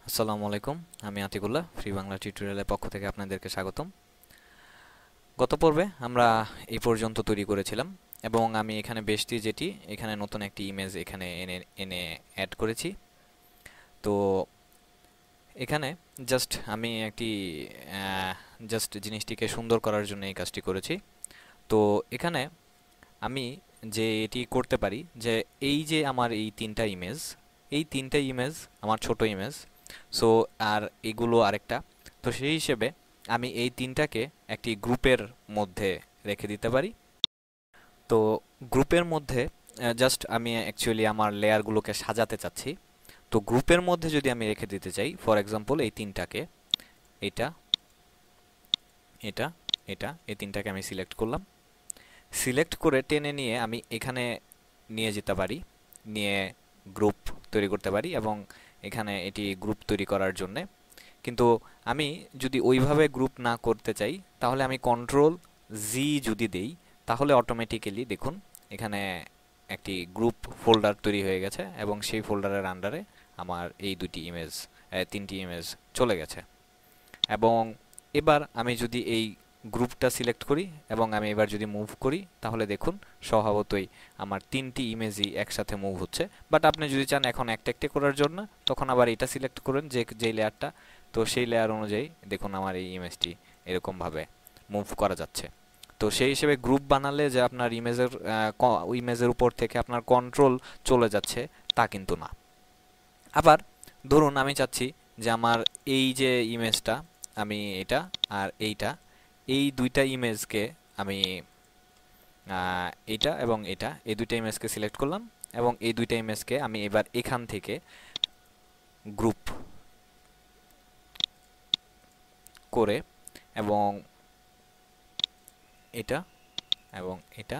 আসসালামু আলাইকুম। আমি আতিকুল্লাহ, ফ্রি বাংলা টিউটোরিয়ালের পক্ষ থেকে আপনাদেরকে স্বাগতম। গত পর্বে আমরা এই পর্যন্ত তৈরি করেছিলাম এবং আমি এখানে বেশটি যেটি এখানে নতুন একটি ইমেজ এখানে এনে এনে অ্যাড করেছি। তো এখানে জাস্ট আমি একটি জাস্ট জিনিসটিকে সুন্দর করার জন্য এই কাজটি করেছি। তো এখানে আমি যে এটি করতে পারি যে এই যে আমার এই তিনটা ইমেজ আমার ছোট ইমেজ। সো আর এগুলো আরেকটা। তো সেই হিসেবে আমি এই তিনটাকে একটি গ্রুপের মধ্যে রেখে দিতে পারি। তো গ্রুপের মধ্যে জাস্ট আমি অ্যাকচুয়ালি আমার লেয়ারগুলোকে সাজাতে চাচ্ছি। তো গ্রুপের মধ্যে যদি আমি রেখে দিতে চাই, ফর এক্সাম্পল এই তিনটাকে, এটা এটা এটা এই তিনটাকে আমি সিলেক্ট করলাম। সিলেক্ট করে টেনে নিয়ে আমি এখানে নিয়ে যেতে পারি, নিয়ে গ্রুপ তৈরি করতে পারি এবং এখানে এটি গ্রুপ তৈরি করার জন্যে। কিন্তু আমি যদি ওইভাবে গ্রুপ না করতে চাই, তাহলে আমি কন্ট্রোল জি যদি দেই, তাহলে অটোমেটিক্যালি দেখুন এখানে একটি গ্রুপ ফোল্ডার তৈরি হয়ে গেছে এবং সেই ফোল্ডারের আন্ডারে আমার এই তিনটি ইমেজ চলে গেছে। এবং এবার আমি যদি এই গ্রুপটা সিলেক্ট করি এবং আমি এবার যদি মুভ করি, তাহলে দেখুন স্বভাবতই আমার তিনটি ইমেজই একসাথে মুভ হচ্ছে। বাট আপনি যদি চান এখন একটা একটা করার জন্য, তখন আবার এটা সিলেক্ট করেন যেই লেয়ারটা, তো সেই লেয়ার অনুযায়ী দেখুন আমার এই ইমেজটি এরকমভাবে মুভ করা যাচ্ছে। তো সেই হিসেবে গ্রুপ বানালে যে আপনার ইমেজের উপর থেকে আপনার কন্ট্রোল চলে যাচ্ছে, তা কিন্তু না। আবার ধরুন আমি চাচ্ছি যে আমার এই যে ইমেজটা, আমি এটা আর এই দুইটা ইমেজকে আমি এটা এবং এই দুইটা ইমেজকে সিলেক্ট করলাম এবং এই দুইটা ইমেজকে আমি এবার এখান থেকে গ্রুপ করে এবং এটা এবং এটা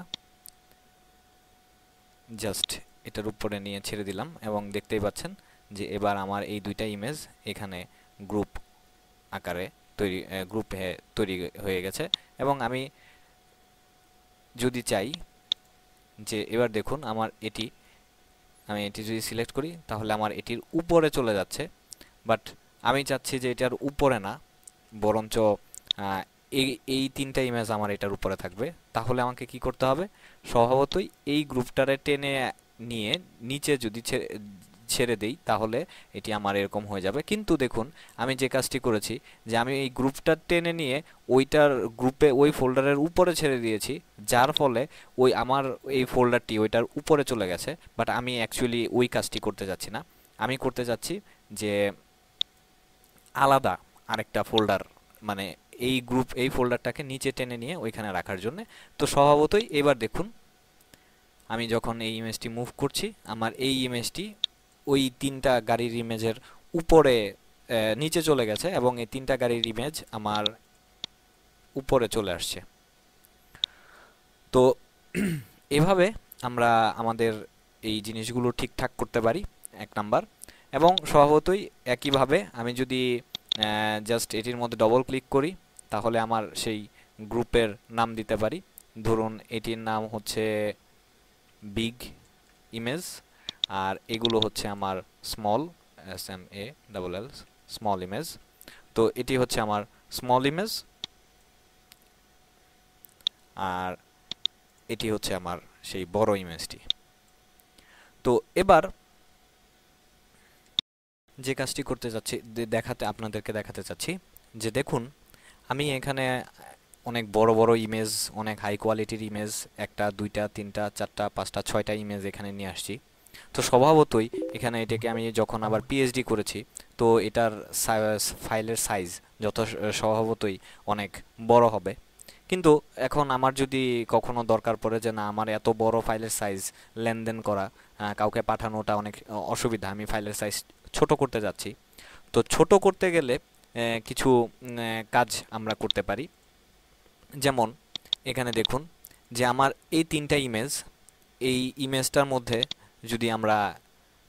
জাস্ট এটার উপরে নিয়ে ছেড়ে দিলাম এবং দেখতেই পাচ্ছেন যে এবার আমার এই দুইটা ইমেজ এখানে গ্রুপ আকারে গ্রুপ তৈরি হয়ে গেছে। এবং আমি যদি চাই যে এবার দেখুন আমি এটি যদি সিলেক্ট করি, তাহলে আমার এটির উপরে চলে যাচ্ছে। বাট আমি চাচ্ছি যে এটার উপরে না, বরঞ্চ আহ, এই এই তিনটা ইমেজ আমার এটার উপরে থাকবে। তাহলে আমাকে কি করতে হবে? স্বভাবতই এই গ্রুপটারে টেনে নিয়ে নিচে যদি ছেড়ে দেই, তাহলে এটি আমার এরকম হয়ে যাবে। কিন্তু দেখুন আমি যে কাজটি করেছি, যে আমি এই গ্রুপটা টেনে নিয়ে ওই ফোল্ডারের উপরে ছেড়ে দিয়েছি, যার ফলে আমার এই ফোল্ডারটি ওইটার উপরে চলে গেছে। বাট আমি অ্যাকচুয়ালি ওই কাজটি করতে যাচ্ছি না। আমি করতে যাচ্ছি যে আলাদা আরেকটা ফোল্ডার, মানে এই ফোল্ডারটাকে নিচে টেনে নিয়ে ওইখানে রাখার জন্য। তো স্বভাবতই এবার দেখুন আমি যখন এই ইমেজটি মুভ করছি, আমার এই ইমেজটি ওই তিনটা গাড়ির ইমেজের উপরে নিচে চলে গেছে এবং এই তিনটা গাড়ির ইমেজ আমার উপরে চলে আসছে। তো এভাবে আমরা আমাদের এই জিনিসগুলো ঠিকঠাক করতে পারি, এক নাম্বার। এবং স্বভাবতই একইভাবে আমি যদি জাস্ট এটির মধ্যে ডবল ক্লিক করি, তাহলে আমার সেই গ্রুপের নাম দিতে পারি। ধরুন এটির নাম হচ্ছে বিগ ইমেজ, আর এগুলো হচ্ছে আমার স্মল, SMALL, স্মল ইমেজ। তো এটি হচ্ছে আমার স্মল ইমেজ, আর এটি হচ্ছে আমার সেই বড় ইমেজটি। তো এবার যে কাজটি করতে যাচ্ছি, আপনাদেরকে দেখাতে চাচ্ছি যে দেখুন আমি এখানে অনেক বড় বড় ইমেজ, অনেক হাই কোয়ালিটির ইমেজ, একটা দুইটা তিনটা চারটা পাঁচটা ছয়টা ইমেজ এখানে নিয়ে আসছি। তো স্বভাবতই এখানে এটাকে আমি যখন আবার পিএইচডি করেছি, তো এটার ফাইলের সাইজ যত স্বভাবতই অনেক বড় হবে। কিন্তু এখন আমার যদি কখনো দরকার পড়ে যে না, আমার এত বড় ফাইলের সাইজ লেনদেন করা, কাউকে পাঠানোটা অনেক অসুবিধা, আমি ফাইলের সাইজ ছোট করতে যাচ্ছি। তো ছোট করতে গেলে কিছু কাজ আমরা করতে পারি। যেমন এখানে দেখুন যে আমার এই তিনটা ইমেজ, এই ইমেজটার মধ্যে যদি আমরা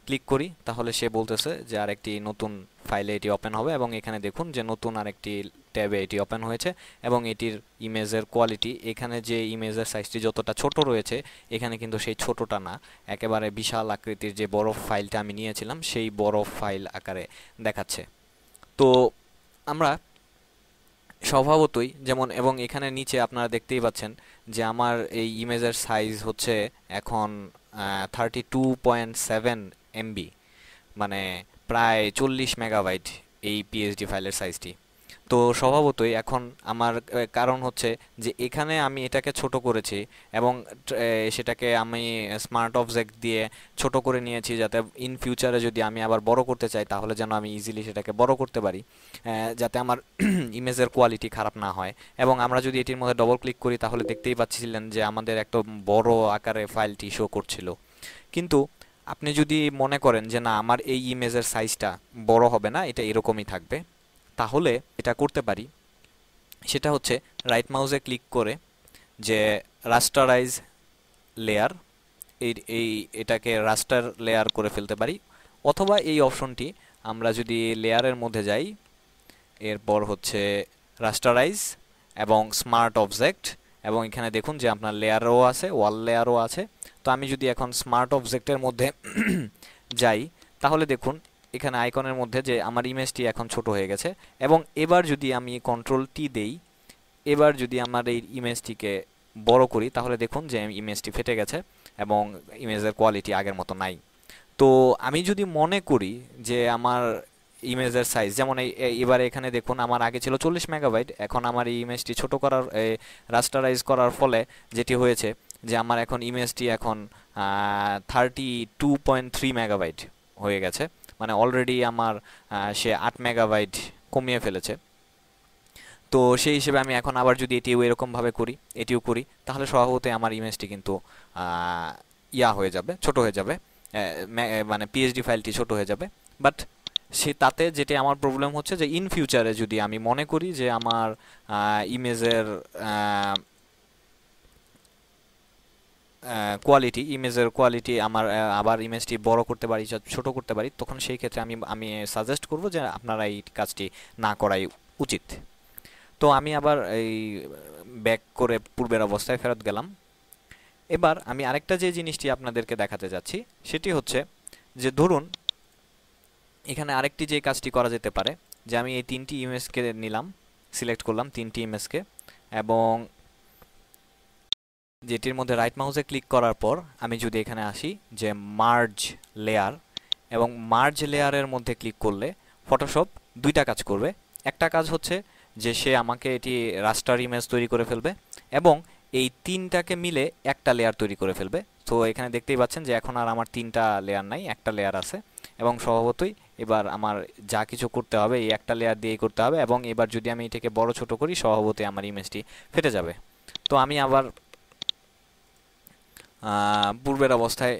ক্লিক করি, তাহলে সে বলতেছে যে আরেকটি নতুন ফাইলে এটি ওপেন হবে এবং এখানে দেখুন যে নতুন আরেকটি ট্যাবে এটি ওপেন হয়েছে এবং এটির ইমেজের কোয়ালিটি, এখানে যে ইমেজের সাইজটি যতটা ছোট রয়েছে এখানে কিন্তু সেই ছোটটা না, একেবারে বিশাল আকৃতির যে বড় ফাইলটা আমি নিয়েছিলাম সেই বড় ফাইল আকারে দেখাচ্ছে। তো আমরা স্বভাবতই যেমন, এবং এখানে নিচে আপনারা দেখতেই পাচ্ছেন যে আমার এই ইমেজের সাইজ হচ্ছে এখন 32.7 MB, মানে প্রায় 40 মেগাবাইট এই পিএইচডি ফাইলের সাইজটি। তো স্বভাবতই এখন আমার কারণ হচ্ছে যে এখানে আমি এটাকে ছোট করেছি এবং সেটাকে আমি স্মার্ট অবজেক্ট দিয়ে ছোট করে নিয়েছি, যাতে ইন ফিউচারে যদি আমি আবার বড় করতে চাই তাহলে যেন আমি ইজিলি সেটাকে বড় করতে পারি, যাতে আমার ইমেজের কোয়ালিটি খারাপ না হয়। এবং আমরা যদি এটির মধ্যে ডবল ক্লিক করি তাহলে দেখতেই পাচ্ছিলেন যে আমাদের একটা বড় আকারে ফাইলটি শো করছিল। কিন্তু আপনি যদি মনে করেন যে না, আমার এই ইমেজের সাইজটা বড় হবে না, এটা এরকমই থাকবে, তাহলে এটা করতে পারি। সেটা হচ্ছে রাইট মাউসে ক্লিক করে যে রাস্টারাইজ লেয়ার, এই এটাকে রাস্টার লেয়ার করে ফেলতে পারি, অথবা এই অপশনটি আমরা যদি লেয়ারের মধ্যে যাই, এরপর হচ্ছে রাস্টারাইজ এবং স্মার্ট অবজেক্ট, এবং এখানে দেখুন যে আপনার লেয়ারও আছে, ওয়াল লেয়ারও আছে। তো আমি যদি এখন স্মার্ট অবজেক্টের মধ্যে যাই তাহলে দেখুন এখানে আইকনের মধ্যে যে আমার ইমেজটি এখন ছোট হয়ে গেছে। এবং এবার যদি আমি কন্ট্রোল-T দেই, এবার যদি আমার এই ইমেজটিকে বড় করি তাহলে দেখুন যে ইমেজটি ফেটে গেছে এবং ইমেজের কোয়ালিটি আগের মতো নাই। তো আমি যদি মনে করি যে আমার ইমেজের সাইজ যেমন এবারে এখানে দেখুন আমার আগে ছিল 40 মেগাবাইট, এখন আমার এই ইমেজটি ছোট করার রাস্টারাইজ করার ফলে যেটি হয়েছে যে আমার এখন ইমেজটি এখন 32.3 মেগাবাইট হয়ে গেছে, মানে অলরেডি আমার সে 8 মেগাবাইট কমিয়ে ফেলেছে। তো সেই হিসেবে আমি এখন আবার যদি এটিও এরকমভাবে করি, এটিও করি, তাহলে স্বভাবতই আমার ইমেজটি কিন্তু হয়ে যাবে, ছোট হয়ে যাবে, মানে পিএইচডি ফাইলটি ছোট হয়ে যাবে। বাট তাতে যেটি আমার প্রবলেম হচ্ছে যে ইন ফিউচারে যদি আমি মনে করি যে আমার ইমেজের ইমেজের কোয়ালিটি আমার আবার ইমেজটি বড় করতে পারি, ছোট করতে পারি, তখন সেই ক্ষেত্রে আমি সাজেস্ট করব যে আপনারা এই কাজটি না করাই উচিত। তো আমি আবার এই ব্যাক করে পূর্বের অবস্থায় ফেরত গেলাম। এবার আমি আরেকটা যে জিনিসটি আপনাদেরকে দেখাতে যাচ্ছি সেটি হচ্ছে যে ধরুন এখানে আরেকটি যে কাজটি করা যেতে পারে, যে আমি এই তিনটি ইমেজকে নিলাম, সিলেক্ট করলাম তিনটি ইমেজকে, এবং যেটির মধ্যে রাইট মাউসে ক্লিক করার পর আমি যদি এখানে আসি যে মার্জ লেয়ার, এবং মার্জ লেয়ারের মধ্যে ক্লিক করলে ফটোশপ দুইটা কাজ করবে। একটা কাজ হচ্ছে যে সে আমাকে এটি রাস্টার ইমেজ তৈরি করে ফেলবে এবং এই তিনটাকে মিলে একটা লেয়ার তৈরি করে ফেলবে। তো এখানে দেখতেই পাচ্ছেন যে এখন আর আমার তিনটা লেয়ার নাই, একটা লেয়ার আছে, এবং স্বভাবতই এবার আমার যা কিছু করতে হবে এই একটা লেয়ার দিয়েই করতে হবে। এবং এবার যদি আমি এটাকে বড় ছোট করি স্বভাবতই আমার ইমেজটি ফেটে যাবে। তো আমি আবার পূর্বের অবস্থায়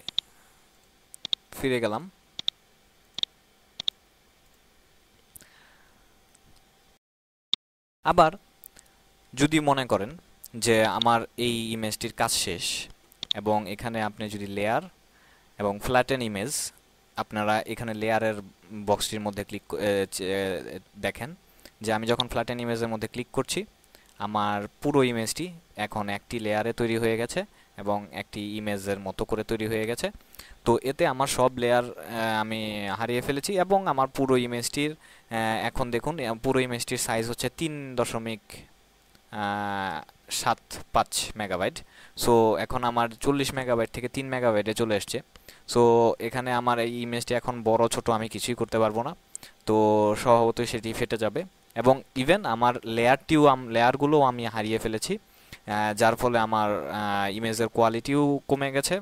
ফিরে গেলাম। আবার যদি মনে করেন যে আমার এই ইমেজটির কাজ শেষ, এবং এখানে আপনি যদি লেয়ার এবং ফ্ল্যাটেন ইমেজ, আপনারা এখানে লেয়ারের বক্সটির মধ্যে ক্লিক দেখেন যে আমি যখন ফ্ল্যাটেন ইমেজের মধ্যে ক্লিক করছি আমার পুরো ইমেজটি এখন একটি লেয়ারে তৈরি হয়ে গেছে এবং একটি ইমেজের মতো করে তৈরি হয়ে গেছে। তো এতে আমার সব লেয়ার আমি হারিয়ে ফেলেছি এবং আমার পুরো ইমেজটির এখন দেখুন পুরো ইমেজটির সাইজ হচ্ছে 3.75 মেগাবাইট। সো এখন আমার 40 মেগাবাইট থেকে 3 মেগাবাইটে চলে এসছে। সো এখানে আমার এই ইমেজটি এখন বড় ছোট আমি কিছুই করতে পারবো না, তো স্বভাবতই সেটি ফেটে যাবে। এবং ইভেন আমার লেয়ারগুলোও আমি হারিয়ে ফেলেছি, যার ফলে আমার ইমেজের কোয়ালিটিও কমে গেছে।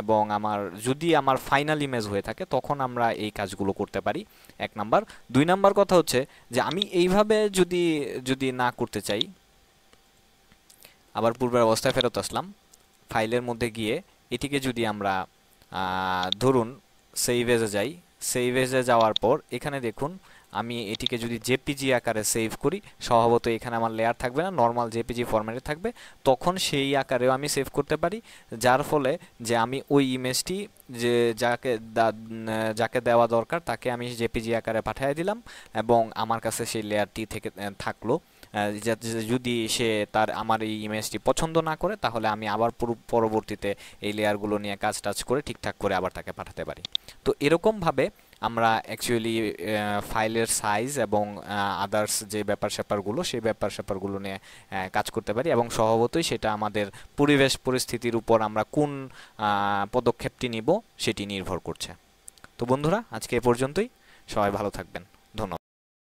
এবং আমার যদি আমার ফাইনাল ইমেজ হয়ে থাকে তখন আমরা এই কাজগুলো করতে পারি, 1 নাম্বার। 2 নাম্বার কথা হচ্ছে যে আমি এইভাবে যদি না করতে চাই, আবার পূর্বের অবস্থায় ফেরত আসলাম, ফাইলের মধ্যে গিয়ে এটিকে যদি আমরা ধরুন সেভ এজে যাই, সেভ এজে যাওয়ার পর এখানে দেখুন আমি এটিকে যদি জেপিজি আকারে সেভ করি, স্বভাবত এখানে আমার লেয়ার থাকবে না, নর্মাল জেপিজি ফরম্যাটে থাকবে। তখন সেই আকারেও আমি সেভ করতে পারি, যার ফলে যে আমি ওই ইমেজটি যে যাকে দেওয়া দরকার তাকে আমি জেপিজি আকারে পাঠিয়ে দিলাম, এবং আমার কাছে সেই লেয়ারটি থেকে থাকলো। যদি সে আমার এই ইমেজটি পছন্দ না করে, তাহলে আমি আবার পরবর্তীতে এই লেয়ারগুলো নিয়ে কাজ টাজ করে ঠিকঠাক করে আবার তাকে পাঠাতে পারি। তো এরকমভাবে আমরা অ্যাকচুয়ালি ফাইলের সাইজ এবং আদার্স যে ব্যাপার স্যাপারগুলো, সেই ব্যাপার স্যাপারগুলো নিয়ে কাজ করতে পারি, এবং স্বভাবতই সেটা আমাদের পরিবেশ পরিস্থিতির উপর আমরা কোন পদক্ষেপটি নিব সেটি নির্ভর করছে। তো বন্ধুরা, আজকে এ পর্যন্তই। সবাই ভালো থাকবেন।